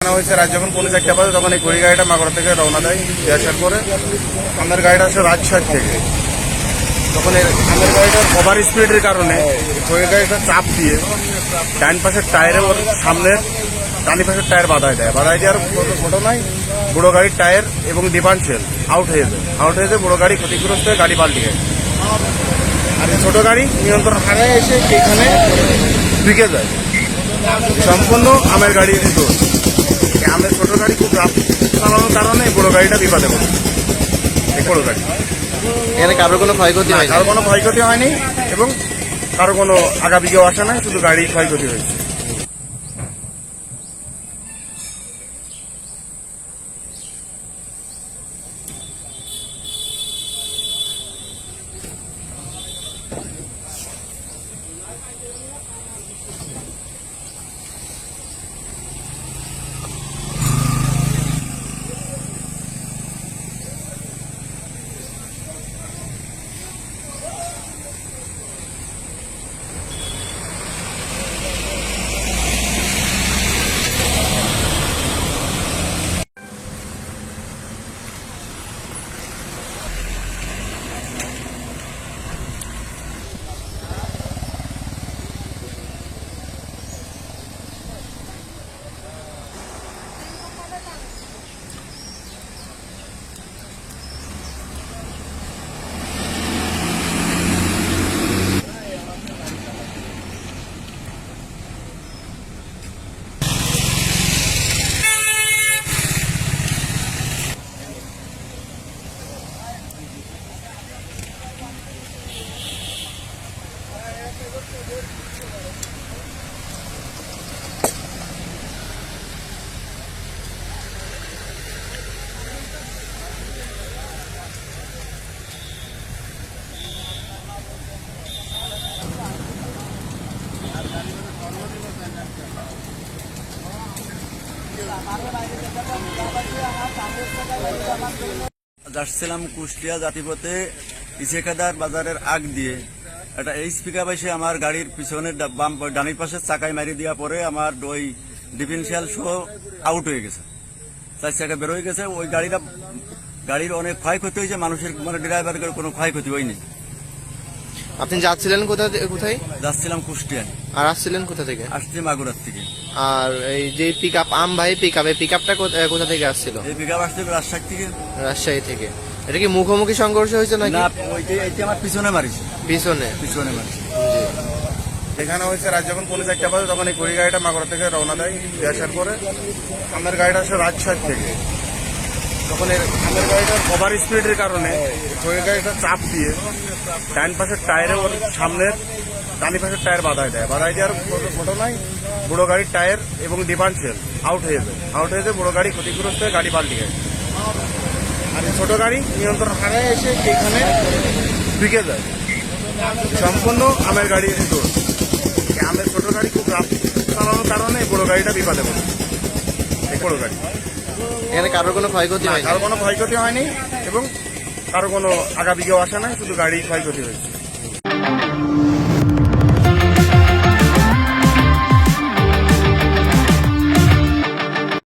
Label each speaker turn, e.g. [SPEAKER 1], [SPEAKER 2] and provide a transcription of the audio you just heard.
[SPEAKER 1] হয়েছে রাত যখন 4:30 বাজে তখন এই ঘড়ি গাড়িটা মাগুরা থেকে রওনা দেয় দেড়শার করে। আমার গাড়িটা আসে রাজশাহী থেকে। তখন আমার গাড়িটার ওভার স্পিডের কারণে ঘড়ি গাড়িটা চাপ দিয়ে ডান পাশের টায়ারে ওর সামনের ডানি পাশের টায়ার বাধায় দেওয়ার ঘটনায় বুড়ো গাড়ির টায়ার এবং ডিফারেন্সিয়াল আউট হয়ে যায় বুড়ো গাড়ি ক্ষতিগ্রস্ত হয়ে গাড়ি পাল্টে যায়। আর ছোট গাড়ি নিয়ন্ত্রণ হারায় এসে এইখানে ঢুকে যায়। সম্পূর্ণ আমার গাড়ির দোষ। আমার ছোট গাড়ি খুব রাত চালানোর কারণে বড় গাড়িটা বিপদে পড়ে। এই বড় গাড়ি
[SPEAKER 2] এখানে কারোর কোনো ক্ষয়ক্ষতি হয়?
[SPEAKER 1] কারো কোনো ক্ষয়ক্ষতি হয়নি এবং কারো কোনো আগাবিকেও আসা নাই, শুধু গাড়ি ক্ষয়ক্ষতি হয়েছে।
[SPEAKER 3] যাচ্ছিলাম কুষ্টিয়া জাতিপথে ইসেখাদার বাজারের আগ দিয়ে একটা এইচ পিকআপ এসে আমার গাড়ির পিছনের বাম ডানির পাশে চাকায় মারি দেওয়া পরে আমার ওই ডিফেন্সিয়াল সহ আউট হয়ে গেছে, 4 চাকা বের হয়ে গেছে। ওই গাড়ির অনেক ক্ষয়ক্ষতি হয়েছে, মানুষের মানে ড্রাইভারের কোনো ক্ষয়ক্ষতি হয়নি।
[SPEAKER 2] আপনি যাচ্ছিলেন কোথায়?
[SPEAKER 3] যাচ্ছিলাম কুষ্টিয়া।
[SPEAKER 2] আর আসছিলেন কোথা থেকে?
[SPEAKER 3] আসছি মাগুরার থেকে।
[SPEAKER 2] আর এই যে পিকআপ পিকআপটা কোথা থেকে আসছিল?
[SPEAKER 3] এই পিকআপ আসছিল রাজশাহী থেকে।
[SPEAKER 2] রাজশাহী থেকে। এটা কি মুখোমুখি সংঘর্ষ হয়েছে নাকি?
[SPEAKER 3] না, ওইটি আমার পিছনে মারিছে। পিছনে মারিছে।
[SPEAKER 1] এখানে হয়েছে রাত যখন 4:30 বাজে তখন এই ঘড়ি গাড়িটা মাগুরা থেকে রওনা দেয় দেড়শার করে। আমার গাড়িটা আসে রাজশাহী থেকে। তখন আমার গাড়িটার ওভার স্পিডের কারণে ঘড়ি গাড়িটা চাপ দিয়ে ডান পাশের টায়ারে ওর সামনের ডানি পাশের টায়ার বাধায় দেওয়ার ঘটনায় বুড়ো গাড়ির টায়ার এবং ডিফারেন্সিয়াল আউট হয়ে যায় বুড়ো গাড়ি ক্ষতিগ্রস্ত হয়ে গাড়ি পাল্টে যায়। আর ছোট গাড়ি নিয়ন্ত্রণ হারায় এসে এইখানে ঢুকে যায়। সম্পূর্ণ আমার গাড়ির দোষ। আমার ছোট গাড়ি খুব রাত চালানোর কারণে বড় গাড়িটা বিপদে পড়ে। এই বড় গাড়ি
[SPEAKER 2] এখানে কারোর কোনো ক্ষয়ক্ষতি হয়?
[SPEAKER 1] কারো কোনো ক্ষয়ক্ষতি হয়নি এবং কারো কোনো আগাবিকেও আসা নাই, শুধু গাড়ি ক্ষয়ক্ষতি হয়েছে।